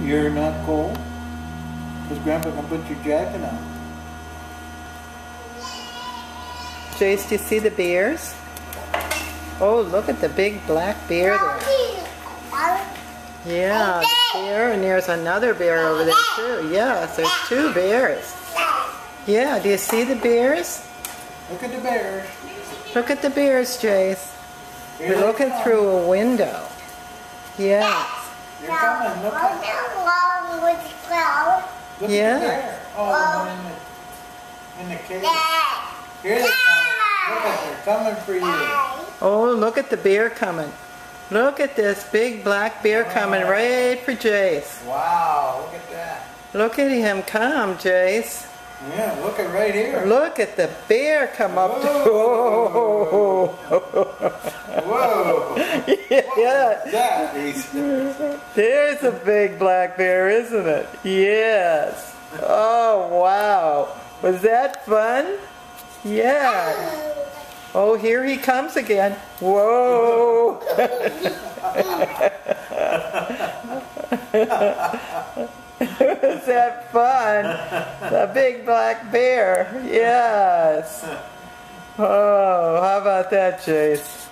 You're not cold? Because Grandpa can put your jacket on. Jace, do you see the bears? Oh, look at the big black bear there. Yeah, the bear, and there's another bear over there too. Yes, there's two bears. Yeah, do you see the bears? Look at the bears. Look at the bears, Jace. Here We're they looking come. through a window. Yes. They're coming. Look at, look Yeah. at the bear. Oh, the one in the cage. Here they come. Look at they're coming for you. Oh, look at the bear coming. Look at this big black bear coming right for Jace. Wow, look at that. Look at him come, Jace. Yeah, look at right here. Look at the bear come up to... Whoa. Whoa. Yeah. That There's a big black bear, isn't it? Yes. Oh, wow. Was that fun? Yeah. Oh, here he comes again. Whoa. Was that fun? The big black bear. Yes. Oh, how about that, Jace?